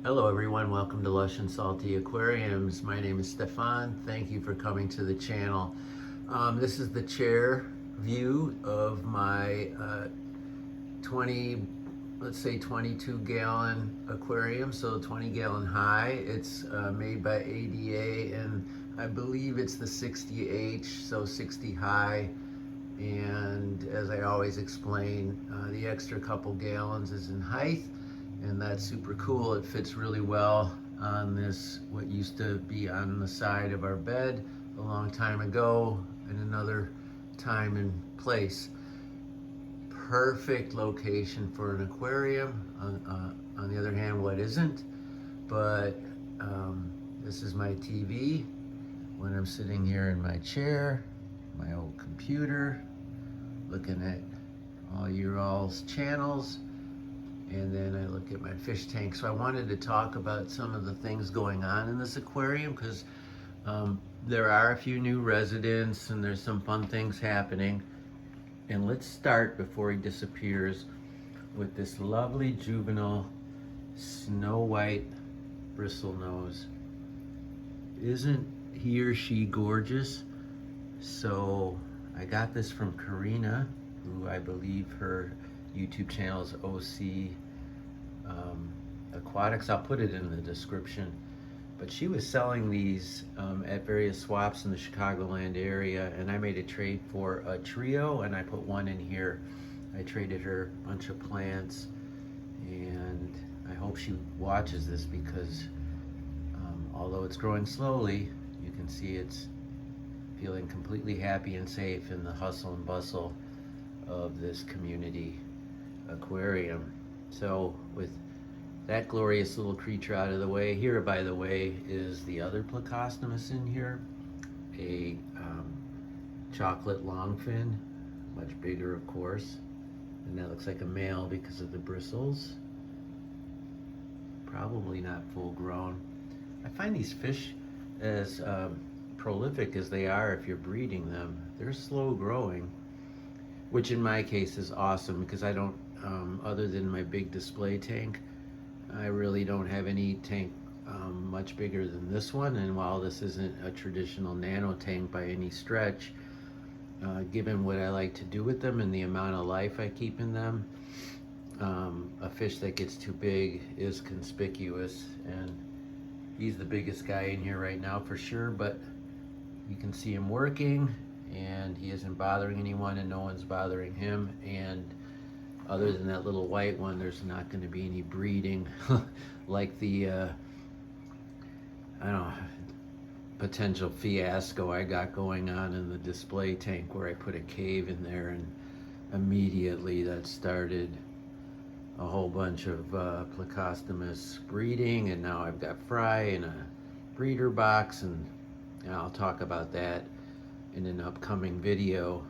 Hello everyone, welcome to Lush and Salty Aquariums. My name is Stefan. Thank you for coming to the channel. This is the chair view of my 22 gallon aquarium, so 20 gallon high. It's made by ADA and I believe it's the 60H, so 60 high. And as I always explain, the extra couple gallons is in height, and that's super cool. It fits really well on this, what used to be on the side of our bed a long time ago, and another time and place. Perfect location for an aquarium. On the other hand, what isn't? But this is my TV when I'm sitting here in my chair, my old computer, looking at all your all's channels, and then I look at my fish tank. So I wanted to talk about some of the things going on in this aquarium, because there are a few new residents and there's some fun things happening. And let's start, before he disappears, with this lovely juvenile snow white bristlenose. Isn't he or she gorgeous? So I got this from Karina, who I believe her YouTube channel is OC Aquatics. I'll put it in the description. But she was selling these at various swaps in the Chicagoland area, and I made a trade for a trio, and I put one in here. I traded her a bunch of plants, and I hope she watches this, because although it's growing slowly, you can see it's feeling completely happy and safe in the hustle and bustle of this community aquarium. So with that glorious little creature out of the way, here, by the way, is the other plecostomus in here, a chocolate longfin, much bigger of course, and that looks like a male because of the bristles. Probably not full grown. I find these fish, as prolific as they are if you're breeding them, they're slow growing, which in my case is awesome, because I don't, other than my big display tank, I really don't have any tank much bigger than this one. And while this isn't a traditional nano tank by any stretch, given what I like to do with them and the amount of life I keep in them, a fish that gets too big is conspicuous. And he's the biggest guy in here right now for sure, but you can see him working, and he isn't bothering anyone, and no one's bothering him. And other than that little white one, there's not going to be any breeding like the I don't know, potential fiasco I got going on in the display tank, where I put a cave in there, and immediately that started a whole bunch of plecostomus breeding. And now I've got fry in a breeder box, and I'll talk about that in an upcoming video,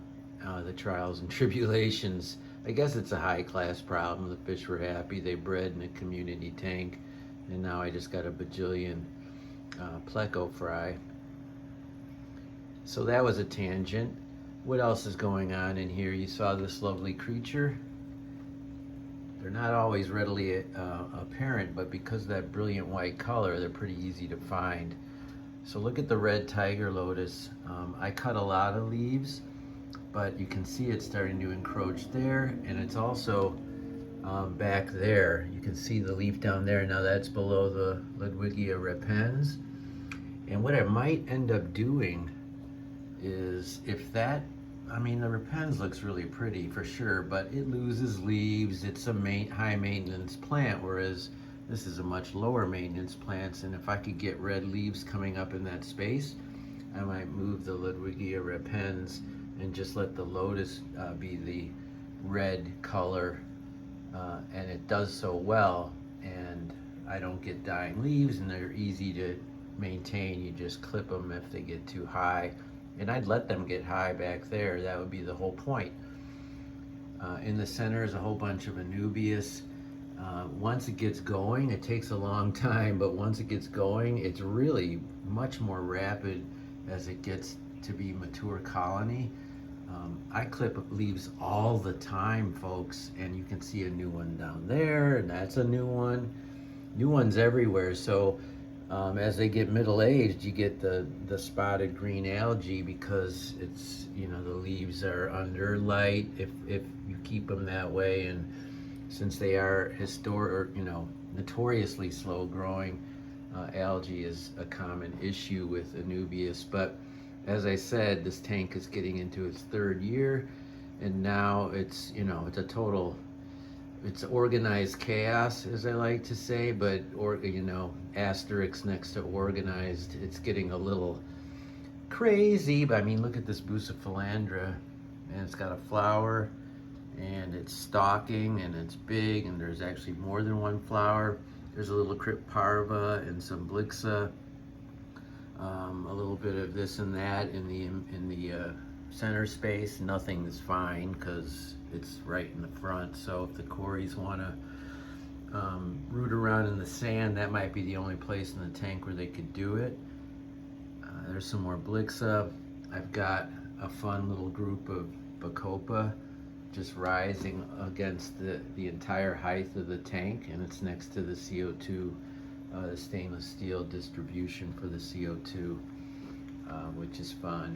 the trials and tribulations. I guess it's a high-class problem. The fish were happy. They bred in a community tank, and now I just got a bajillion pleco fry. So that was a tangent. What else is going on in here? You saw this lovely creature. They're not always readily apparent, but because of that brilliant white color, they're pretty easy to find. So look at the red tiger lotus. I cut a lot of leaves, but you can see it's starting to encroach there, and it's also back there. You can see the leaf down there. Now that's below the Ludwigia repens. And what I might end up doing is, if that, I mean, the repens looks really pretty for sure, but it loses leaves. It's a high maintenance plant, whereas this is a much lower maintenance plant. And if I could get red leaves coming up in that space, I might move the Ludwigia repens and just let the lotus be the red color, and it does so well, and I don't get dying leaves, and they're easy to maintain. You just clip them if they get too high, and I'd let them get high back there. That would be the whole point. In the center is a whole bunch of Anubias. Once it gets going, it takes a long time, but once it gets going, it's really much more rapid as it gets to be mature colony. I clip leaves all the time, folks, and you can see a new one down there, and that's a new one. new ones everywhere. So as they get middle-aged, you get the spotted green algae because it's, you know, the leaves are under light if you keep them that way. And since they are notoriously slow growing, algae is a common issue with Anubias. But as I said, this tank is getting into its third year, and now it's, you know, it's organized chaos, as I like to say, but, or, you know, asterisk next to organized. It's getting a little crazy, but I mean, look at this Bucephalandra, and it's got a flower, and it's stalking, and it's big, and there's actually more than one flower. There's a little Cryptparva and some Blixa, a little bit of this and that in the center space. Nothing is fine because it's right in the front. So if the Cories want to root around in the sand, that might be the only place in the tank where they could do it. There's some more Blixa. I've got a fun little group of Bacopa just rising against the entire height of the tank, and it's next to the CO2, the stainless steel distribution for the CO2, which is fun,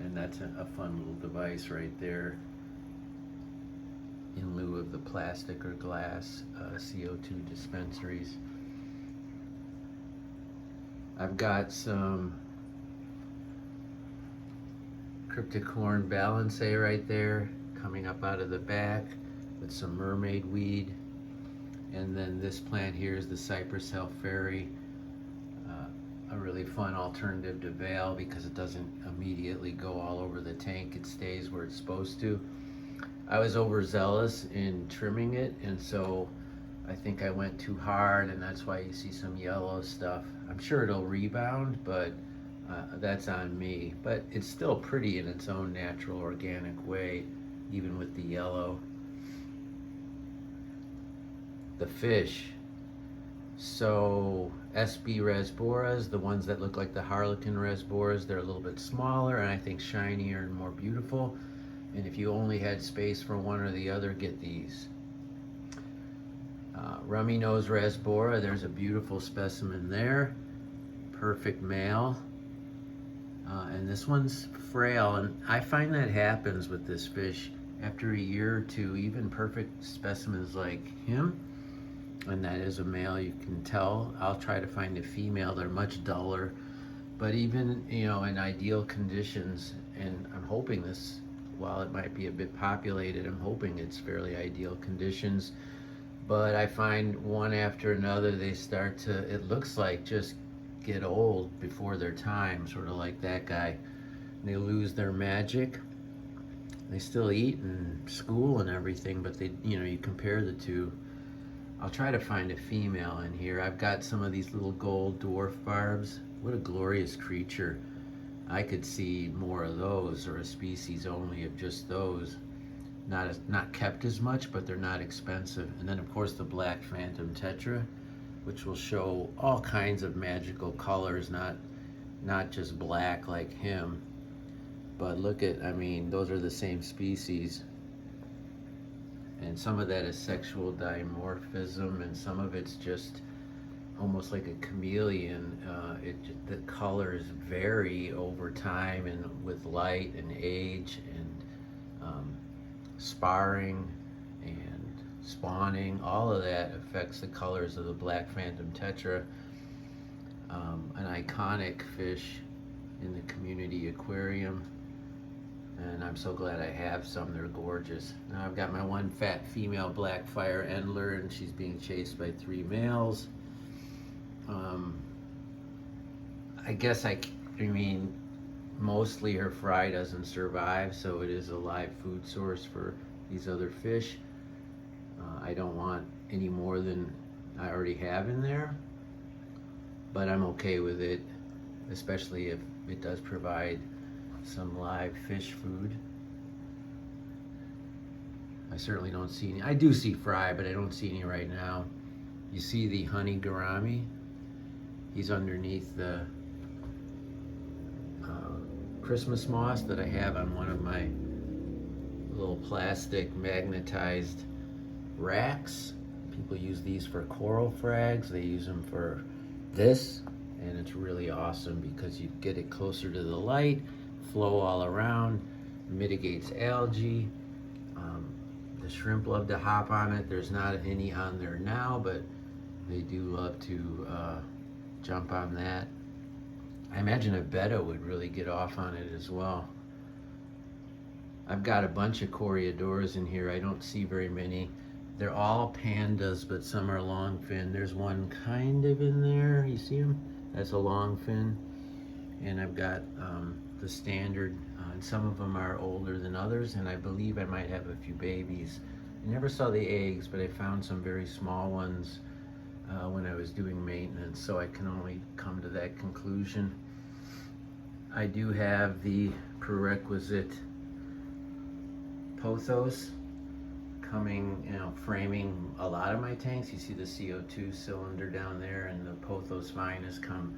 and that's a fun little device right there in lieu of the plastic or glass CO2 dispensaries. I've got some Crypticorn Balancea right there coming up out of the back with some mermaid weed. And then this plant here is the Cypress Halferi, a really fun alternative to Veil because it doesn't immediately go all over the tank. It stays where it's supposed to. I was overzealous in trimming it, and so I think I went too hard, and that's why you see some yellow stuff. I'm sure it'll rebound, but that's on me. But it's still pretty in its own natural, organic way, even with the yellow. The fish. So SB Rasboras, the ones that look like the Harlequin Rasboras, they're a little bit smaller and I think shinier and more beautiful. And if you only had space for one or the other, get these. Rummy Nose Rasbora, there's a beautiful specimen there. Perfect male. And this one's frail, and I find that happens with this fish after a year or two. Even perfect specimens like him, and that is a male, you can tell. I'll try to find a female. They're much duller, but even, you know, in ideal conditions, and I'm hoping this, while it might be a bit populated, I'm hoping it's fairly ideal conditions. But I find one after another, they start to, it looks like, just get old before their time, sort of like that guy. They lose their magic. They still eat and school and everything, but they, you know, you compare the two. I'll try to find a female in here. I've got some of these little gold dwarf barbs. What a glorious creature. I could see more of those, or a species only of just those. Not kept as much, but they're not expensive. And then of course the black phantom tetra, which will show all kinds of magical colors, not just black like him. But look at, I mean, those are the same species. And some of that is sexual dimorphism, and some of it's just almost like a chameleon. The colors vary over time and with light and age and sparring and spawning. All of that affects the colors of the black phantom tetra, an iconic fish in the community aquarium. And I'm so glad I have some. They're gorgeous. Now I've got my one fat female black fire endler, and she's being chased by 3 males. I guess I mean, mostly her fry doesn't survive, so it is a live food source for these other fish. I don't want any more than I already have in there, but I'm okay with it, especially if it does provide some live fish food. I certainly don't see any. I do see fry, but I don't see any right now. You see the honey gourami? He's underneath the Christmas moss that I have on one of my little plastic magnetized racks. people use these for coral frags. They use them for this, and it's really awesome because you get it closer to the light, flow all around, mitigates algae. The shrimp love to hop on it. There's not any on there now, but they do love to jump on that. I imagine a betta would really get off on it as well. I've got a bunch of Coreodoras in here. I don't see very many. They're all pandas, but some are long fin. There's one kind of in there. You see them? That's a long fin. And I've got the standard, and some of them are older than others, and I believe I might have a few babies. I never saw the eggs, but I found some very small ones when I was doing maintenance, so I can only come to that conclusion. I do have the prerequisite pothos coming, framing a lot of my tanks. You see the CO2 cylinder down there, and the pothos vine has come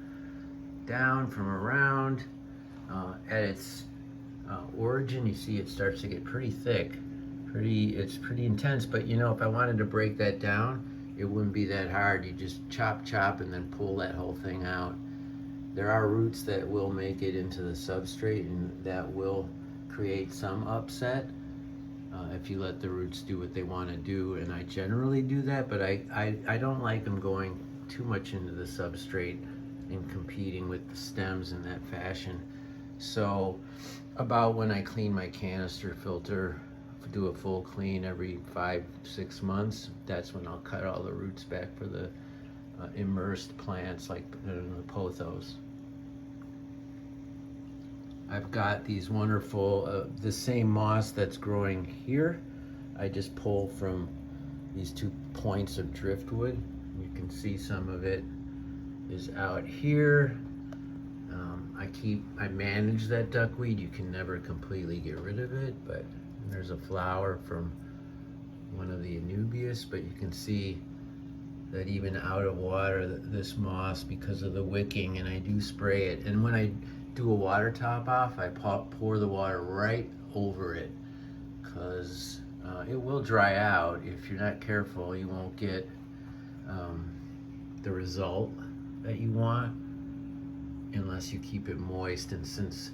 down from around. At its origin, you see it starts to get pretty thick. It's pretty intense, but if I wanted to break that down, it wouldn't be that hard. You just chop, and then pull that whole thing out. There are roots that will make it into the substrate, and that will create some upset if you let the roots do what they want to do, and I generally do that, but I don't like them going too much into the substrate and competing with the stems in that fashion. So about when I clean my canister filter, do a full clean every 5-6 months, that's when I'll cut all the roots back for the immersed plants like the pothos. I've got these wonderful, the same moss that's growing here. I just pull from these 2 points of driftwood. You can see some of it is out here. I manage that duckweed. You can never completely get rid of it, but there's a flower from one of the Anubias, but you can see that even out of water, this moss, because of the wicking, and I do spray it. And when I do a water top off, I pour the water right over it, because it will dry out. If you're not careful, you won't get the result that you want unless you keep it moist. And since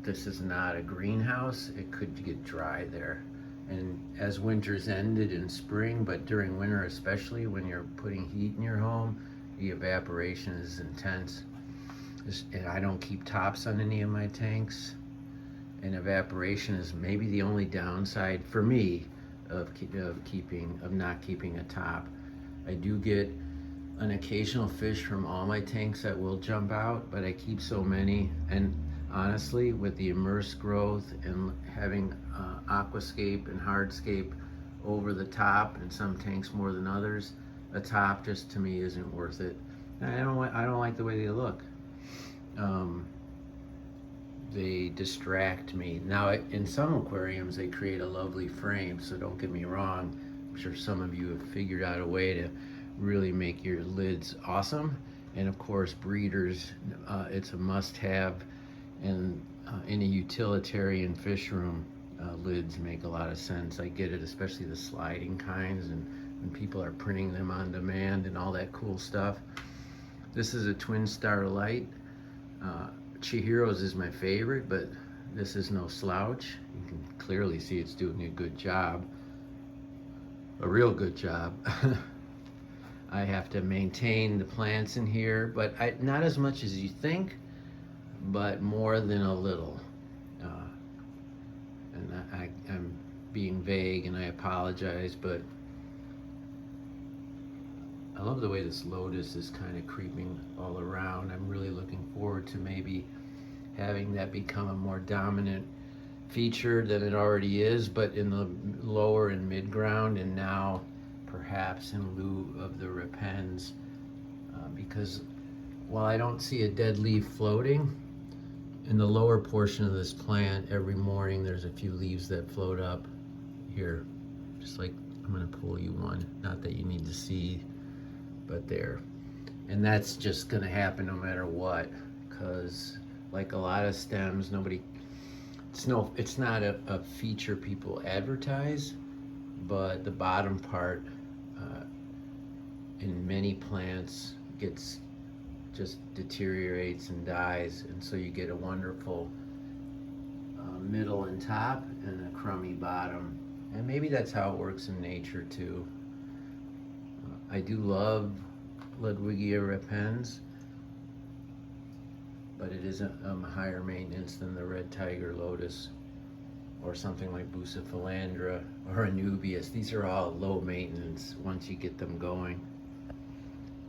this is not a greenhouse, it could get dry there. And as winter's ended in spring, but during winter especially, when you're putting heat in your home, the evaporation is intense. And I don't keep tops on any of my tanks, and evaporation is maybe the only downside for me of not keeping a top. I do get an occasional fish from all my tanks that will jump out, but I keep so many. And honestly, with the immersed growth and having Aquascape and Hardscape over the top, and some tanks more than others, a top just to me isn't worth it. And I don't like the way they look. They distract me. Now, in some aquariums, they create a lovely frame, so don't get me wrong. I'm sure some of you have figured out a way to really make your lids awesome. And of course, breeders, it's a must-have. And in a utilitarian fish room, lids make a lot of sense. I get it, especially the sliding kinds, and when people are printing them on demand and all that cool stuff. This is a Twin Star Light. Chihiro's is my favorite, but this is no slouch. You can clearly see it's doing a good job, a real good job. I have to maintain the plants in here, but not as much as you think, but more than a little. And I'm being vague, and I apologize, but I love the way this lotus is kind of creeping all around. I'm really looking forward to maybe having that become a more dominant feature than it already is, but in the lower and mid ground, and now perhaps in lieu of the repens, because while I don't see a dead leaf floating, in the lower portion of this plant, every morning there's a few leaves that float up here, just like, I'm gonna pull you one, not that you need to see, but there. And that's just gonna happen no matter what, because like a lot of stems, it's not a feature people advertise, but the bottom part in many plants gets just deteriorates and dies, and so you get a wonderful middle and top and a crummy bottom. And maybe that's how it works in nature too. I do love Ludwigia repens, but it is a higher maintenance than the red tiger lotus or something like Bucephalandra or Anubias. These are all low maintenance once you get them going.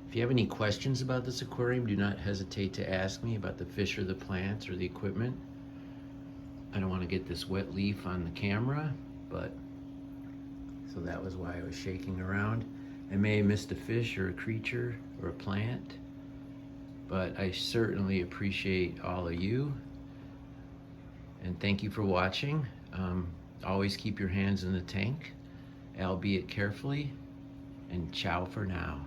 If you have any questions about this aquarium, do not hesitate to ask me about the fish or the plants or the equipment. I don't want to get this wet leaf on the camera, but so that was why I was shaking around. I may have missed a fish or a creature or a plant, but I certainly appreciate all of you, and thank you for watching. Always keep your hands in the tank, albeit carefully, and ciao for now.